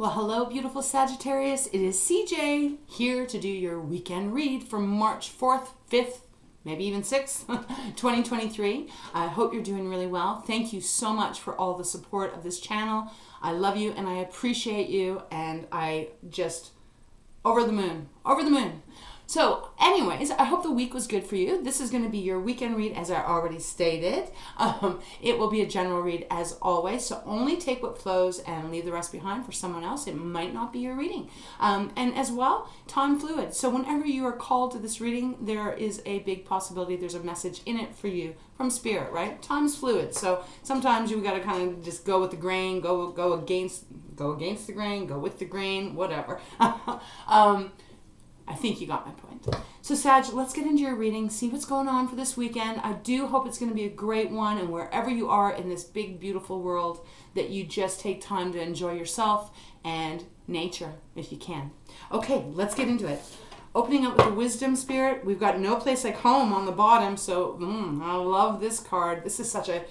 Well, hello, beautiful Sagittarius. It is CJ here to do your weekend read for March 4th, 5th, maybe even 6th, 2023. I hope you're doing really well. Thank you so much for all the support of this channel. I love you and I appreciate you, and I just over the moon. So anyways, I hope the week was good for you. This is going to be your weekend read, as I already stated. It will be a general read as always, so only take what flows and leave the rest behind for someone else. It might not be your reading. And as well, time fluid. So whenever you are called to this reading, there is a big possibility there's a message in it for you from Spirit, right? Time's fluid. So sometimes you got to kind of just go with the grain, go against the grain, go with the grain, whatever. I think you got my point. So Sag, let's get into your reading, see what's going on for this weekend. I do hope it's going to be a great one, and wherever you are in this big, beautiful world, that you just take time to enjoy yourself and nature if you can. Okay, let's get into it. Opening up with the Wisdom Spirit, we've got No Place Like Home on the bottom, so I love this card. This is such a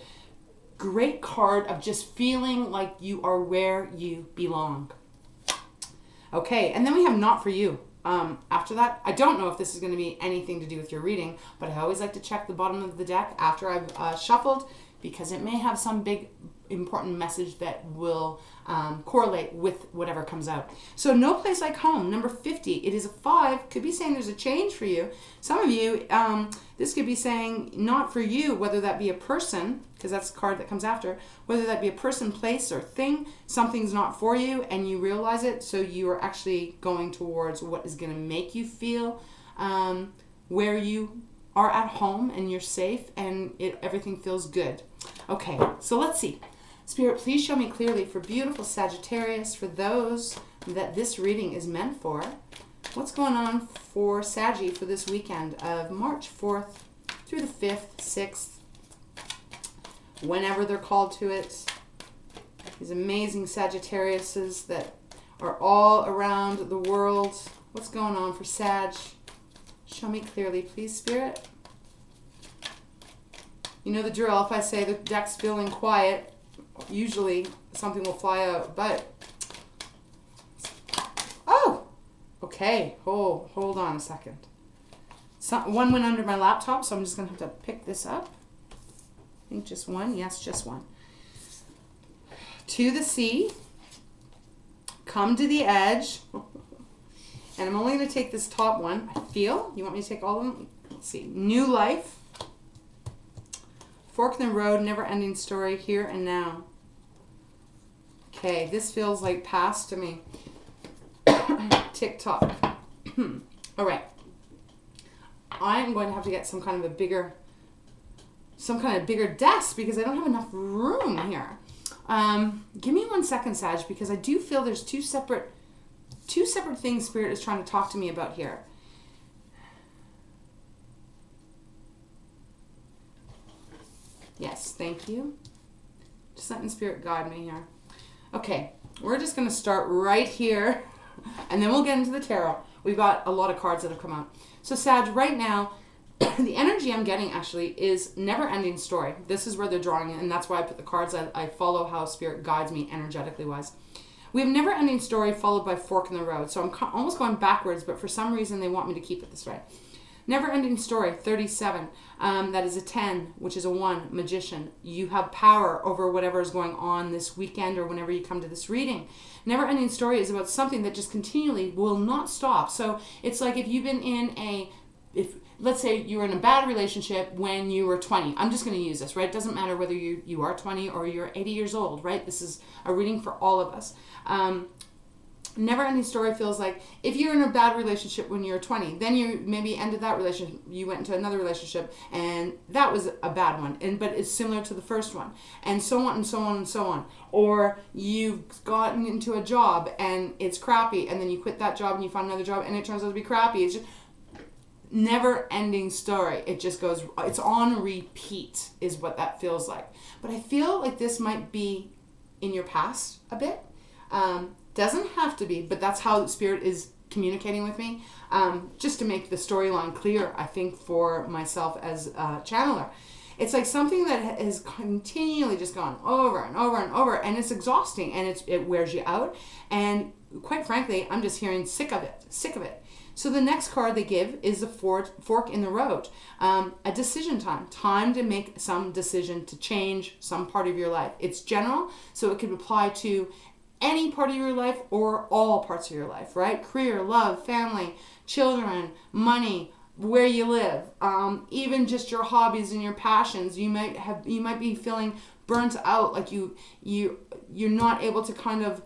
great card of just feeling like you are where you belong. Okay, and then we have Not For You. After that, I don't know if this is going to be anything to do with your reading, but I always like to check the bottom of the deck after I've shuffled, because it may have some big important message that will correlate with whatever comes out. So No Place Like Home, number 50. It is a 5. Could be saying there's a change for you. Some of you, this could be saying not for you, whether that be a person, because that's the card that comes after, whether that be a person, place, or thing. Something's not for you and you realize it, so you are actually going towards what is going to make you feel where you are at home and you're safe and everything feels good. Okay, so let's see. Spirit, please show me clearly for beautiful Sagittarius, for those that this reading is meant for. What's going on for Saggy for this weekend of March 4th through the 5th, 6th, whenever they're called to it. These amazing Sagittariuses that are all around the world. What's going on for Sag? Show me clearly, please, Spirit. You know the drill. If I say the deck's feeling quiet, usually something will fly out, but okay. Hold on a second. One went under my laptop, so I'm just gonna have to pick this up. I think just one. Yes, just one. To the sea. Come to the edge. And I'm only gonna take this top one. I feel. You want me to take all of them? Let's see. New life. Fork in the road. Never ending story. Here and now. Okay, this feels like past to me. TikTok. All right. I'm going to have to get some kind of bigger desk because I don't have enough room here. Give me 1 second, Sag, because I do feel there's two separate things Spirit is trying to talk to me about here. Yes, thank you. Just letting Spirit guide me here. Okay, we're just going to start right here, and then we'll get into the tarot. We've got a lot of cards that have come out. So Sag, right now, the energy I'm getting actually is never-ending story. This is where they're drawing it, and that's why I put the cards. I follow how Spirit guides me energetically wise. We have never-ending story followed by fork in the road. So I'm almost going backwards, but for some reason they want me to keep it this way. Never-ending story, 37. That is a 10, which is a 1, magician. You have power over whatever is going on this weekend or whenever you come to this reading. Never-ending story is about something that just continually will not stop. So it's like if you've been in let's say you were in a bad relationship when you were 20. I'm just going to use this, right? It doesn't matter whether you are 20 or you're 80 years old, right? This is a reading for all of us. Never-ending story feels like if you're in a bad relationship when you're 20, then you maybe ended that relationship, you went into another relationship, and that was a bad one, but it's similar to the first one, and so on and so on and so on. Or you've gotten into a job and it's crappy, and then you quit that job and you find another job and it turns out to be crappy. It's just never-ending story. It just goes, it's on repeat is what that feels like. But I feel like this might be in your past a bit. Doesn't have to be, but that's how Spirit is communicating with me, just to make the storyline clear, I think, for myself as a channeler. It's like something that has continually just gone over and over and over, and it's exhausting, and it wears you out. And quite frankly, I'm just hearing sick of it. So the next card they give is the fork in the road. A decision time to make some decision to change some part of your life. It's general, so it could apply to any part of your life or all parts of your life, right? Career, love, family, children, money, where you live, even just your hobbies and your passions. You might be feeling burnt out, like you're not able to kind of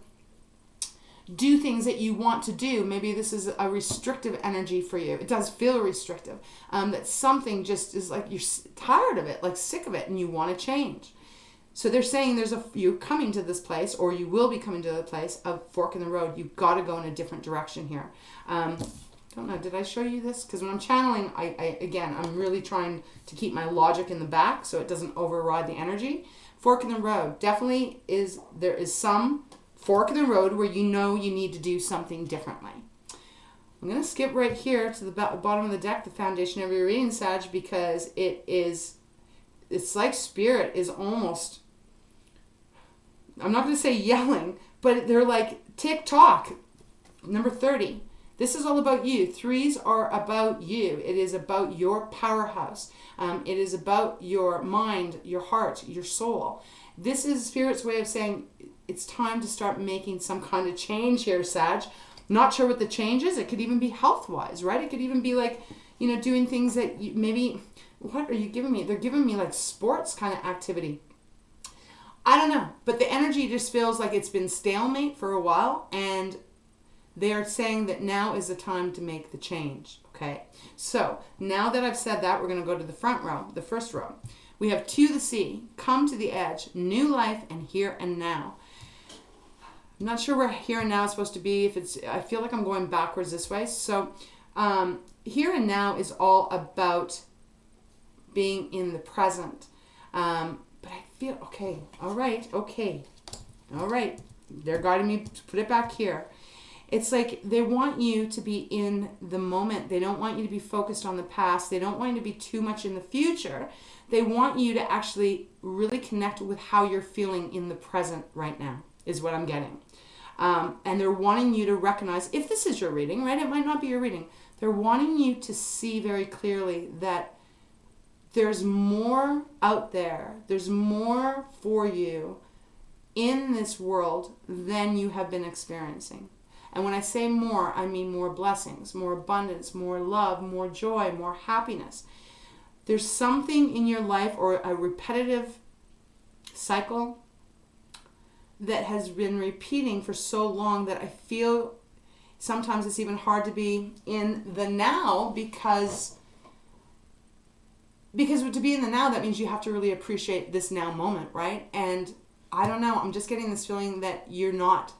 do things that you want to do. Maybe this is a restrictive energy for you. It does feel restrictive. That something just is like you're tired of it, like sick of it, and you want to change. So they're saying you're coming to this place, or you will be coming to the place of fork in the road. You've got to go in a different direction here. I don't know, did I show you this? Because when I'm channeling, I'm really trying to keep my logic in the back so it doesn't override the energy. Fork in the road definitely there is some fork in the road where you know you need to do something differently. I'm going to skip right here to the bottom of the deck, the foundation of your reading, Sag, because it's like Spirit is almost, I'm not going to say yelling, but they're like, tick-tock, number 30. This is all about you. 3s are about you. It is about your powerhouse. It is about your mind, your heart, your soul. This is Spirit's way of saying it's time to start making some kind of change here, Sag. Not sure what the change is. It could even be health-wise, right? It could even be like, doing things that maybe, what are you giving me? They're giving me like sports kind of activity. I don't know. But the energy just feels like it's been stalemate for a while, and they are saying that now is the time to make the change, okay? So now that I've said that, we're going to go to the front row, the first row. We have to the sea, come to the edge, new life, and here and now. I'm not sure where here and now is supposed to be. I feel like I'm going backwards this way. So here and now is all about being in the present. But I feel, okay. They're guiding me to put it back here. It's like they want you to be in the moment. They don't want you to be focused on the past. They don't want you to be too much in the future. They want you to actually really connect with how you're feeling in the present right now, is what I'm getting. And they're wanting you to recognize, if this is your reading, right? It might not be your reading. They're wanting you to see very clearly that there's more out there. There's more for you in this world than you have been experiencing. And when I say more, I mean more blessings, more abundance, more love, more joy, more happiness. There's something in your life, or a repetitive cycle, that has been repeating for so long that I feel sometimes it's even hard to be in the now, because to be in the now, that means you have to really appreciate this now moment, right? And I don't know, I'm just getting this feeling that you're not.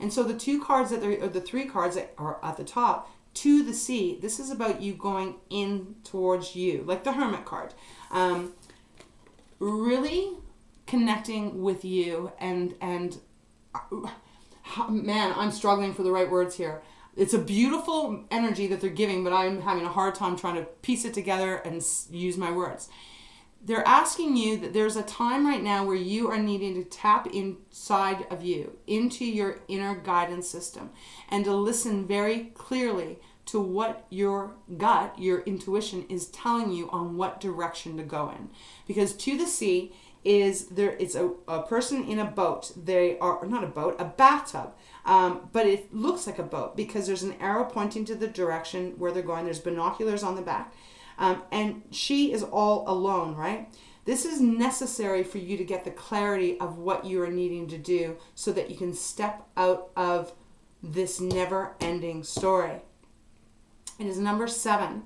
And so the 2 cards the 3 cards that are at the top, to the sea, this is about you going in towards you, like the Hermit card. Really connecting with you, and man, I'm struggling for the right words here. It's a beautiful energy that they're giving, but I'm having a hard time trying to piece it together and use my words. They're asking you that there's a time right now where you are needing to tap inside of you, into your inner guidance system, and to listen very clearly to what your gut, your intuition is telling you on what direction to go in. Because to the sea it's a person in a boat. They are not a boat, a bathtub. But it looks like a boat because there's an arrow pointing to the direction where they're going. There's binoculars on the back. And she is all alone, right? This is necessary for you to get the clarity of what you are needing to do so that you can step out of this never-ending story. It is number 7.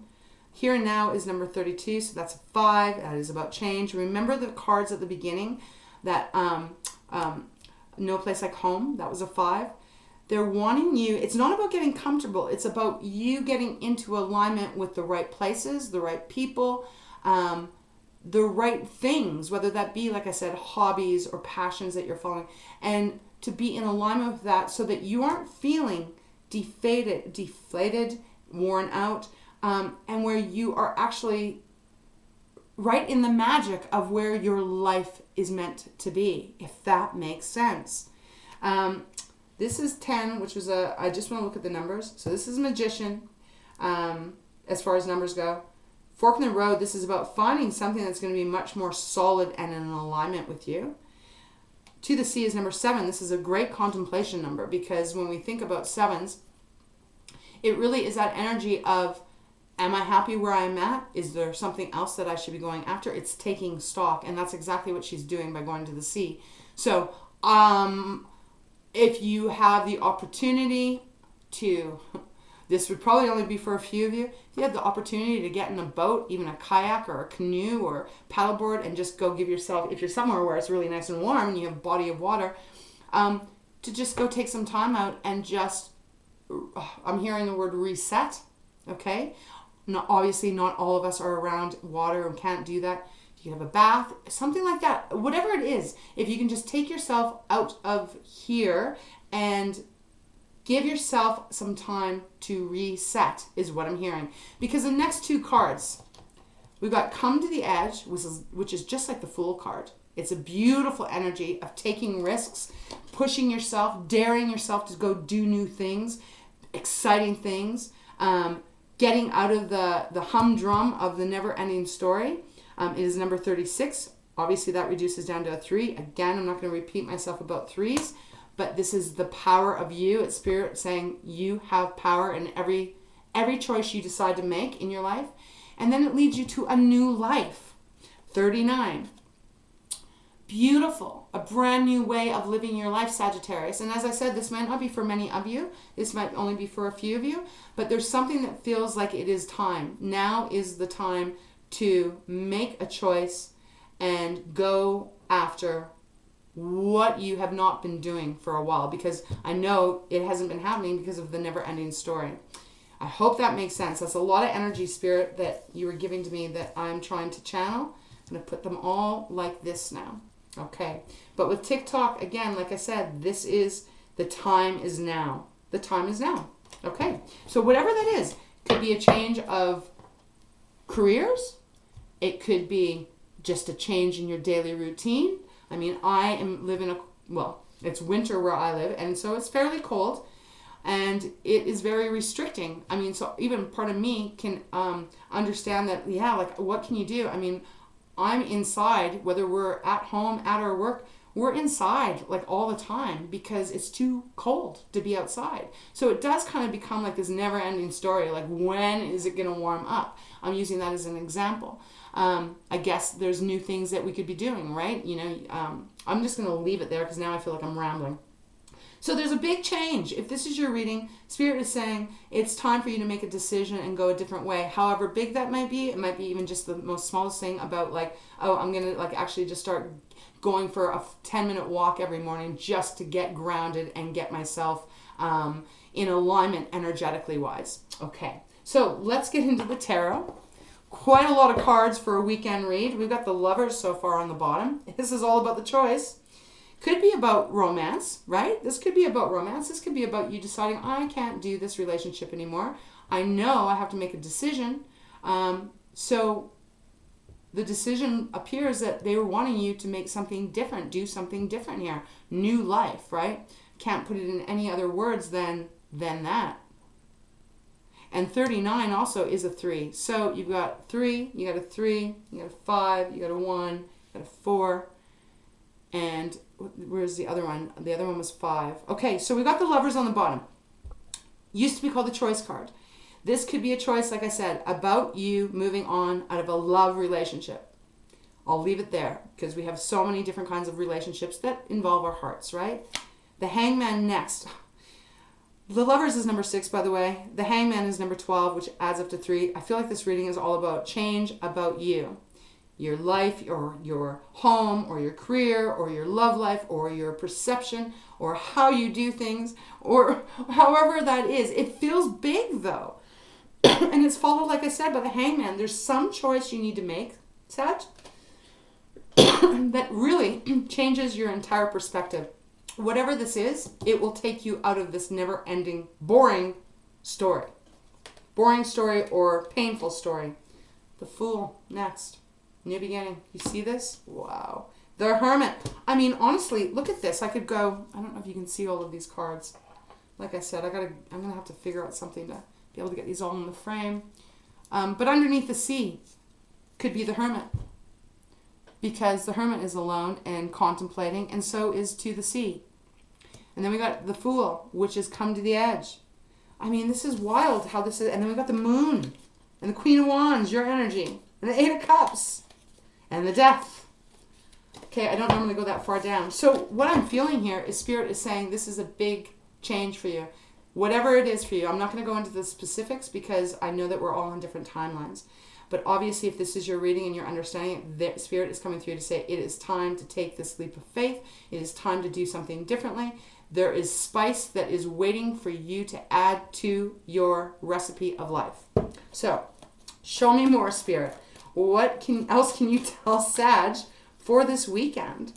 Here and now is number 32, so that's a 5. That is about change. Remember the cards at the beginning, that no place like home, that was a 5. They're wanting you, it's not about getting comfortable, it's about you getting into alignment with the right places, the right people, the right things, whether that be, like I said, hobbies or passions that you're following, and to be in alignment with that so that you aren't feeling deflated, worn out, and where you are actually right in the magic of where your life is meant to be, if that makes sense. This is 10, which was I just want to look at the numbers. So this is Magician, as far as numbers go. Fork in the road, this is about finding something that's going to be much more solid and in alignment with you. To the Sea is number 7. This is a great contemplation number, because when we think about 7s, it really is that energy of, am I happy where I'm at? Is there something else that I should be going after? It's taking stock, and that's exactly what she's doing by going to the sea. So, if you have the opportunity to, this would probably only be for a few of you, if you have the opportunity to get in a boat, even a kayak or a canoe or paddleboard, and just go give yourself, if you're somewhere where it's really nice and warm and you have a body of water, to just go take some time out and just, I'm hearing the word reset, okay? Obviously, not all of us are around water and can't do that. You can have a bath, something like that. Whatever it is, if you can just take yourself out of here and give yourself some time to reset is what I'm hearing. Because the next 2 cards, we've got Come to the Edge, which is just like the Fool card. It's a beautiful energy of taking risks, pushing yourself, daring yourself to go do new things, exciting things, getting out of the humdrum of the never-ending story. It is number 36. Obviously, that reduces down to a 3. Again, I'm not going to repeat myself about 3s, but this is the power of you. It's Spirit saying you have power in every choice you decide to make in your life. And then it leads you to a new life. 39. Beautiful. A brand new way of living your life, Sagittarius. And as I said, this might not be for many of you. This might only be for a few of you. But there's something that feels like it is time. Now is the time to make a choice and go after what you have not been doing for a while, because I know it hasn't been happening because of the never-ending story. I hope that makes sense. That's a lot of energy, Spirit, that you were giving to me that I'm trying to channel. I'm going to put them all like this now. Okay. But with TikTok, again, like I said, this is the time is now. The time is now. Okay. So whatever that is, could be a change of careers. It could be just a change in your daily routine. I mean, I am living it's winter where I live, and so it's fairly cold, and it is very restricting. I mean, so even part of me can understand that, yeah, like, what can you do? I mean, I'm inside, whether we're at home, at our work, we're inside like all the time because it's too cold to be outside. So it does kind of become like this never-ending story, like, when is it going to warm up? I'm using that as an example. I guess there's new things that we could be doing, right? You know, I'm just going to leave it there because now I feel like I'm rambling. So there's a big change. If this is your reading, Spirit is saying it's time for you to make a decision and go a different way. However big that might be, it might be even just the most smallest thing about like, oh, I'm going to like actually just start going for a 10-minute walk every morning just to get grounded and get myself in alignment energetically wise. Okay, so let's get into the tarot. Quite a lot of cards for a weekend read. We've got the Lovers so far on the bottom. This is all about the choice. Could be about romance, right? This could be about romance. This could be about you deciding, I can't do this relationship anymore. I know I have to make a decision. So the decision appears that they were wanting you to make something different, do something different here. New life, right? Can't put it in any other words than that. And 39 also is a 3. So you've got 3, you got a 3, you got a 5, you got a 1, you got a 4. And where's the other one? The other one was 5. Okay, so we got the Lovers on the bottom. Used to be called the Choice card. This could be a choice, like I said, about you moving on out of a love relationship. I'll leave it there because we have so many different kinds of relationships that involve our hearts, right? The Hangman next. The Lovers is number 6, by the way. The Hangman is number 12, which adds up to 3. I feel like this reading is all about change, about you. Your life, or your home, or your career, or your love life, or your perception, or how you do things, or however that is. It feels big, though. And it's followed, like I said, by the Hangman. There's some choice you need to make, Sag, that really changes your entire perspective. Whatever this is, it will take you out of this never-ending, boring story. Boring story or painful story. The Fool, next. New beginning. You see this? Wow. The Hermit. I mean, honestly, look at this. I could go, I don't know if you can see all of these cards. Like I said, I'm going to have to figure out something to be able to get these all in the frame. But underneath the sea could be the Hermit. Because the Hermit is alone and contemplating, and so is to the sea. And then we got the Fool, which has come to the edge. I mean, this is wild how this is. And then we got the Moon and the Queen of Wands, your energy, and the Eight of Cups and the Death. Okay, I don't normally go that far down. So what I'm feeling here is Spirit is saying this is a big change for you. Whatever it is for you. I'm not going to go into the specifics because I know that we're all on different timelines. But obviously, if this is your reading and you're understanding it, Spirit is coming through to say it is time to take this leap of faith. It is time to do something differently. There is spice that is waiting for you to add to your recipe of life. So, show me more, Spirit. What else can you tell Sag for this weekend?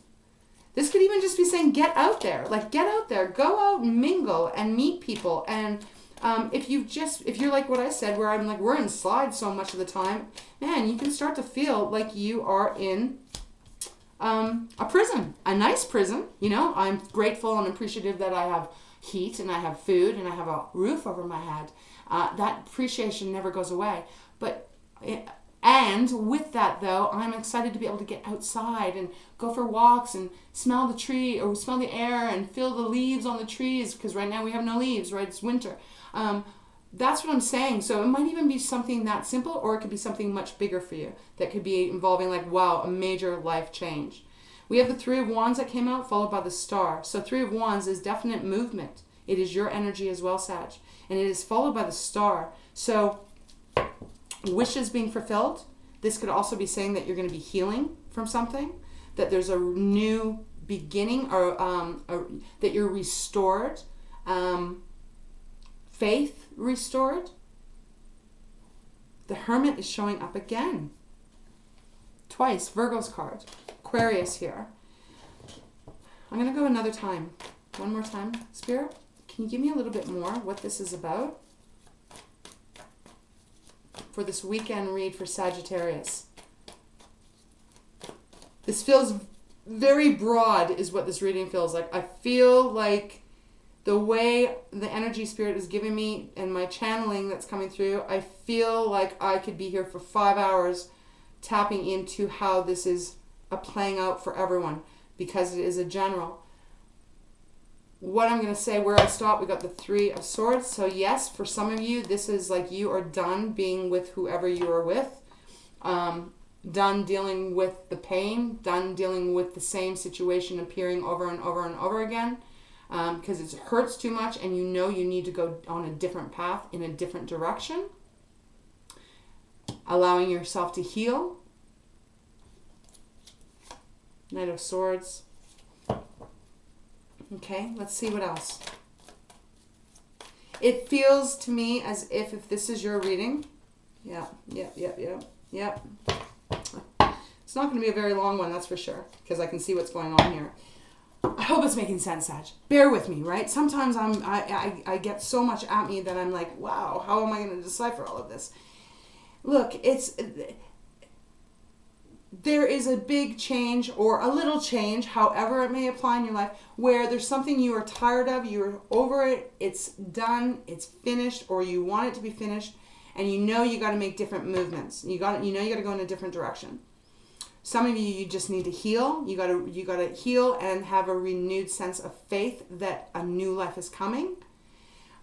This could even just be saying, get out there. Like, get out there. Go out and mingle and meet people. And if you're like what I said, where I'm like, we're inside so much of the time, man, you can start to feel like you are in a prison, a nice prison. You know, I'm grateful and appreciative that I have heat and I have food and I have a roof over my head. That appreciation never goes away. And with that, though, I'm excited to be able to get outside and go for walks and smell the tree or smell the air and feel the leaves on the trees, because right now we have no leaves, right? It's winter. That's what I'm saying. So it might even be something that simple, or it could be something much bigger for you that could be involving, like, wow, a major life change. We have the Three of Wands that came out, followed by the Star. So Three of Wands is definite movement. It is your energy as well, Sag. And it is followed by the Star. So wishes being fulfilled. This could also be saying that you're going to be healing from something, that there's a new beginning, or that you're restored, faith restored. The Hermit is showing up again. Twice, Virgo's card. Aquarius here. I'm going to go another time. One more time. Spirit, can you give me a little bit more what this is about for this weekend read for Sagittarius? This feels very broad is what this reading feels like. I feel like the way the energy Spirit is giving me and my channeling that's coming through, I feel like I could be here for 5 hours tapping into how this is playing out for everyone, because it is a general. What I'm going to say, where I stop, we got the Three of Swords. So yes, for some of you, this is like you are done being with whoever you are with. Done dealing with the pain. Done dealing with the same situation appearing over and over and over again. Because it hurts too much and you know you need to go on a different path in a different direction. Allowing yourself to heal. Knight of Swords. Okay, let's see what else. It feels to me as if this is your reading. Yeah. It's not going to be a very long one, that's for sure, because I can see what's going on here. I hope it's making sense, Sag. Bear with me, right? Sometimes I get so much at me that I'm like, wow, how am I going to decipher all of this? Look, there is a big change or a little change, however it may apply in your life, where there's something you are tired of, you're over it, it's done, it's finished, or you want it to be finished, and you know you got to make different movements. You got to go in a different direction. Some of you just need to heal. You got to heal and have a renewed sense of faith that a new life is coming.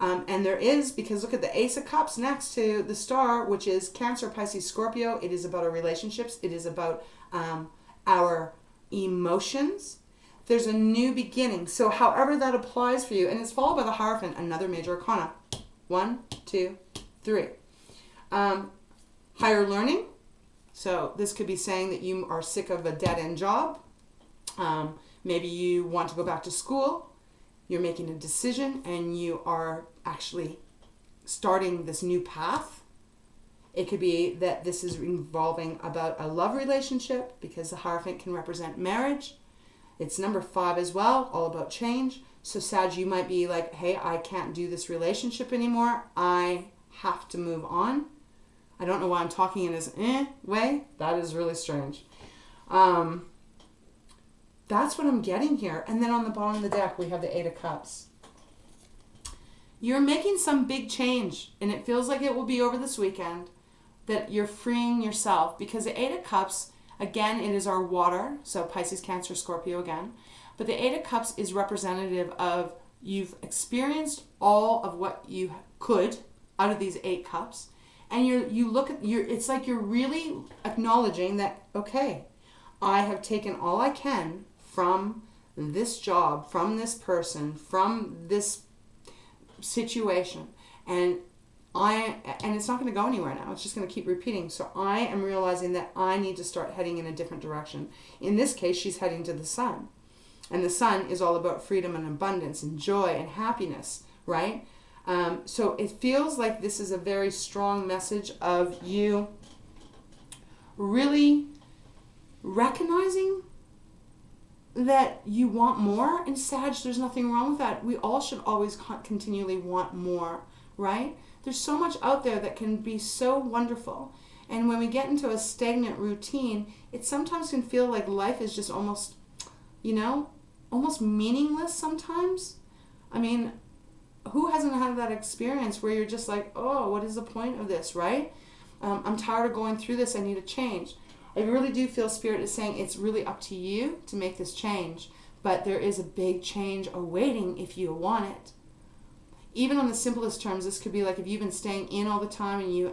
And there is, because look at the Ace of Cups next to the Star, which is Cancer, Pisces, Scorpio. It is about our relationships. It is about our emotions. There's a new beginning. So however that applies for you, and it's followed by the Hierophant, another major arcana. 1, 2, 3. Higher learning. So this could be saying that you are sick of a dead-end job. Maybe you want to go back to school. You're making a decision and you are actually starting this new path. It could be that this is involving about a love relationship, because the Hierophant can represent marriage. It's number 5 as well, all about change. So Sag, you might be like, hey, I can't do this relationship anymore. I have to move on. I don't know why I'm talking in this way. That is really strange. That's what I'm getting here. And then on the bottom of the deck, we have the Eight of Cups. You're making some big change, and it feels like it will be over this weekend, that you're freeing yourself. Because the Eight of Cups, again, it is our water, so Pisces, Cancer, Scorpio again. But the Eight of Cups is representative of you've experienced all of what you could out of these 8 cups. And you look at, it's like you're really acknowledging that, okay, I have taken all I can from this job, from this person, from this situation, and it's not going to go anywhere now. It's just going to keep repeating. So I am realizing that I need to start heading in a different direction. In this case, she's heading to the sun, and the sun is all about freedom and abundance and joy and happiness, right? So it feels like this is a very strong message of you really recognizing that you want more. And Sag, there's nothing wrong with that. We all should always continually want more, right? There's so much out there that can be so wonderful. And when we get into a stagnant routine, it sometimes can feel like life is just almost, almost meaningless sometimes. I mean, who hasn't had that experience where you're just like, oh, what is the point of this, right? I'm tired of going through this. I need a change. I really do feel Spirit is saying it's really up to you to make this change, but there is a big change awaiting if you want it. Even on the simplest terms, this could be like if you've been staying in all the time and you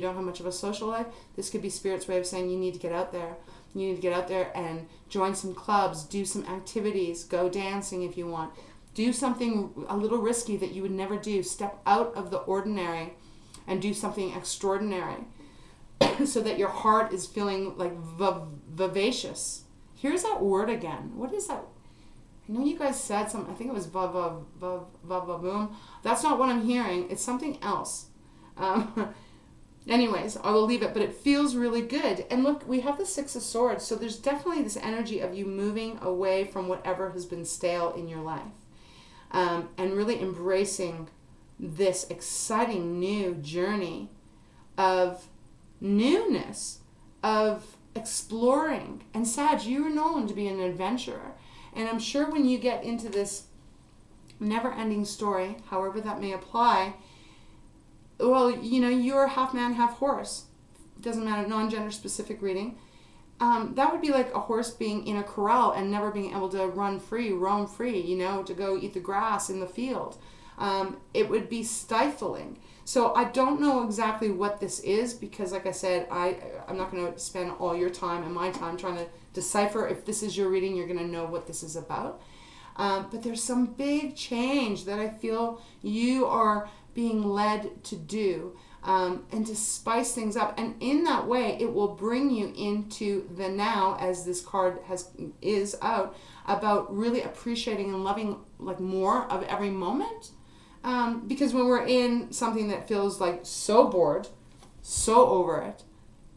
don't have much of a social life, this could be Spirit's way of saying you need to get out there. You need to get out there and join some clubs, do some activities, go dancing if you want. Do something a little risky that you would never do. Step out of the ordinary and do something extraordinary. So that your heart is feeling like vivacious. Here's that word again. What is that? I know you guys said something. I think it was boom. That's not what I'm hearing. It's something else. Anyways, I will leave it. But it feels really good. And look, we have the Six of Swords. So there's definitely this energy of you moving away from whatever has been stale in your life. And really embracing this exciting new journey of newness, of exploring. And Sag, you are known to be an adventurer, and I'm sure when you get into this never-ending story, however that may apply, well, you're half man, half horse. Doesn't matter, non-gender specific reading. That would be like a horse being in a corral and never being able to roam free, to go eat the grass in the field. It would be stifling. So I don't know exactly what this is because, like I said, I'm not going to spend all your time and my time trying to decipher. If this is your reading, you're going to know what this is about. But there's some big change that I feel you are being led to do and to spice things up. And in that way, it will bring you into the now, as this card is out, about really appreciating and loving like more of every moment. Because when we're in something that feels like so bored, so over it,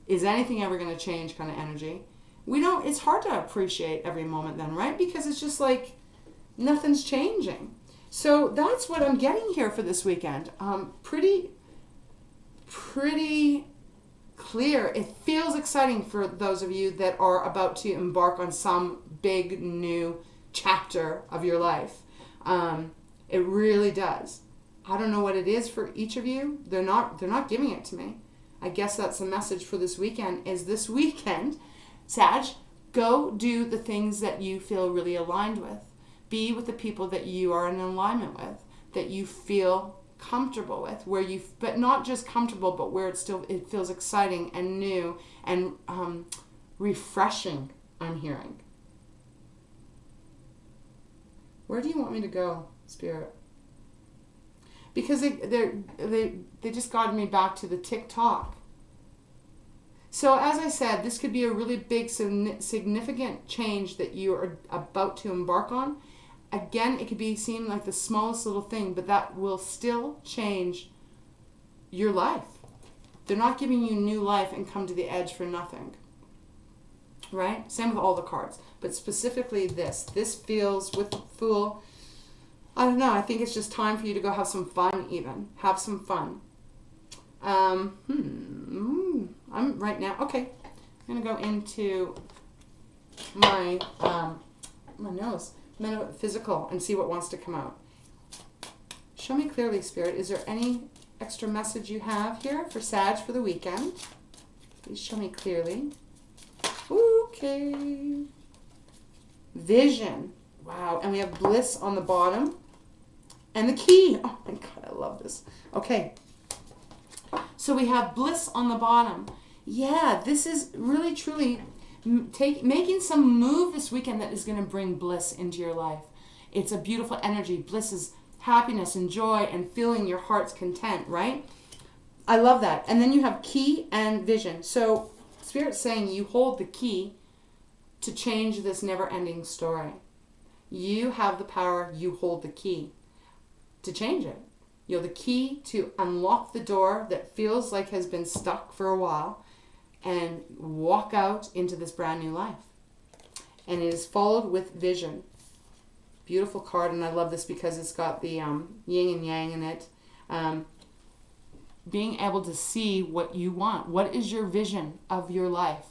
is anything ever going to change kind of energy, it's hard to appreciate every moment then, right? Because it's just like nothing's changing. So that's what I'm getting here for this weekend. Pretty clear. It feels exciting for those of you that are about to embark on some big new chapter of your life. It really does. I don't know what it is for each of you. They're not giving it to me. I guess that's the message for this weekend, is this weekend, Sag, go do the things that you feel really aligned with. Be with the people that you are in alignment with, that you feel comfortable with, but not just comfortable, but where it feels exciting and new and refreshing, I'm hearing. Where do you want me to go, Spirit? Because they just got me back to the TikTok. So as I said, this could be a really big, significant change that you are about to embark on. Again, it could seem like the smallest little thing, but that will still change your life. They're not giving you new life and come to the edge for nothing. Right? Same with all the cards. But specifically this. This feels with the Fool. I don't know. I think it's just time for you to go have some fun even. Have some fun. I'm right now, okay. I'm going to go into my nose, metaphysical, and see what wants to come out. Show me clearly, Spirit. Is there any extra message you have here for Sag for the weekend? Please show me clearly. Okay. Vision. Wow. And we have bliss on the bottom. And the key. Oh my God, I love this. Okay. So we have bliss on the bottom. Yeah, this is really, truly making some move this weekend that is going to bring bliss into your life. It's a beautiful energy. Bliss is happiness and joy and feeling your heart's content, right? I love that. And then you have key and vision. So Spirit's saying you hold the key to change this never-ending story. You have the power. You hold the key to change it. You're the key to unlock the door that feels like has been stuck for a while and walk out into this brand new life. And it is followed with vision. Beautiful card, and I love this because it's got the yin and yang in it. Being able to see what you want. What is your vision of your life?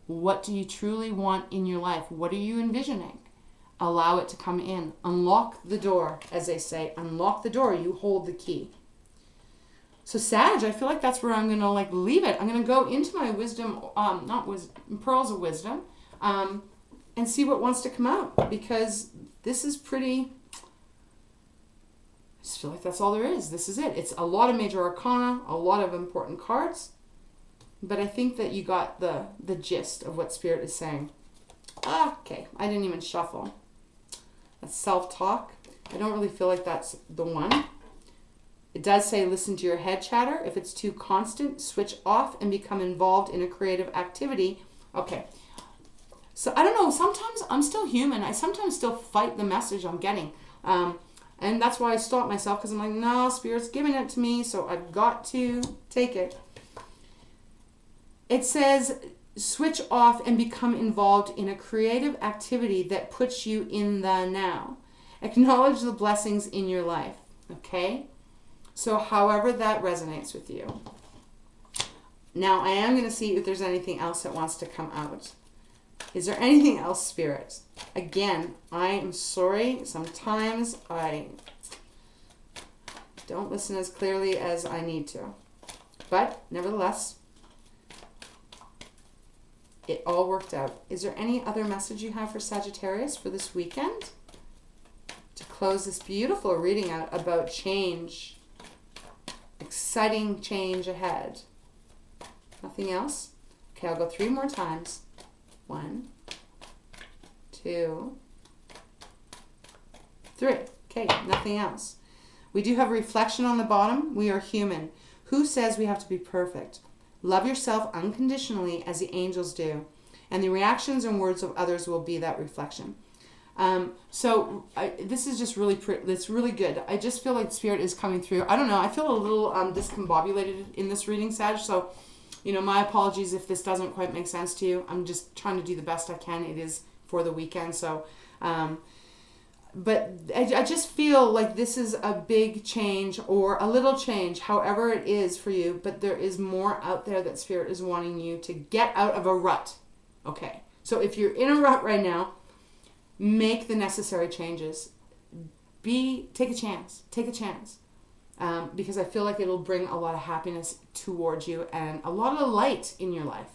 What do you truly want in your life? What are you envisioning? Allow it to come in. Unlock the door, as they say. Unlock the door. You hold the key. So Sag, I feel like that's where I'm going to leave it. I'm going to go into my wisdom, pearls of wisdom, and see what wants to come out, because this is pretty, I just feel like that's all there is. This is it. It's a lot of major arcana, a lot of important cards, but I think that you got the gist of what Spirit is saying. Okay, I didn't even shuffle. That's self-talk. I don't really feel like that's the one. It does say listen to your head chatter. If it's too constant, switch off and become involved in a creative activity. Okay. So I don't know, sometimes I'm still human. I sometimes still fight the message I'm getting. And that's why I stop myself, because I'm like, no, Spirit's giving it to me, so I've got to take it. It says switch off and become involved in a creative activity that puts you in the now. Acknowledge the blessings in your life, okay? So however that resonates with you. Now I am going to see if there's anything else that wants to come out. Is there anything else, Spirit? Again, I am sorry. Sometimes I don't listen as clearly as I need to. But nevertheless, it all worked out. Is there any other message you have for Sagittarius for this weekend? To close this beautiful reading out about change. Exciting change ahead. Nothing else? Okay, I'll go 3 more times. 1, 2, 3. Okay, nothing else. We do have a reflection on the bottom. We are human. Who says we have to be perfect? Love yourself unconditionally as the angels do, and the reactions and words of others will be that reflection. This is just really it's really good. I just feel like Spirit is coming through. I don't know. I feel a little discombobulated in this reading, Sag. So, my apologies if this doesn't quite make sense to you. I'm just trying to do the best I can. It is for the weekend, so. But I just feel like this is a big change or a little change, however it is for you. But there is more out there that Spirit is wanting you to get out of a rut. Okay. So if you're in a rut right now, make the necessary changes. Take a chance. Take a chance. Because I feel like it'll bring a lot of happiness towards you and a lot of light in your life.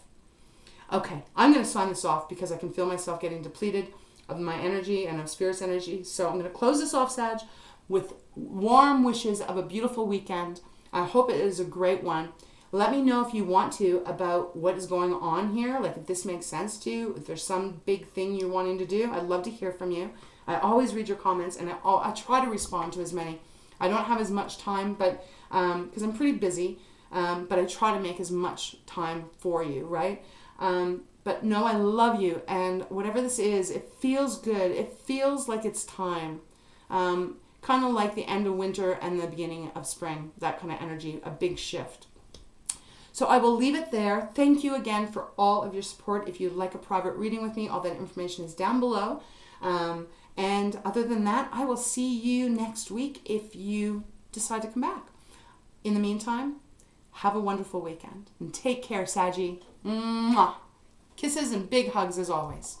Okay, I'm going to sign this off because I can feel myself getting depleted of my energy and of Spirit's energy. So I'm going to close this off, Sag, with warm wishes of a beautiful weekend. I hope it is a great one. Let me know if you want to about what is going on here, like if this makes sense to you, if there's some big thing you're wanting to do. I'd love to hear from you. I always read your comments, and I try to respond to as many. I don't have as much time, but because I'm pretty busy, but I try to make as much time for you, right? But no, I love you, and whatever this is, it feels good. It feels like it's time. Kind of like the end of winter and the beginning of spring, that kind of energy, a big shift. So I will leave it there. Thank you again for all of your support. If you'd like a private reading with me, all that information is down below. And other than that, I will see you next week if you decide to come back. In the meantime, Have a wonderful weekend. And take care, Saggy. Mwah. Kisses and big hugs as always.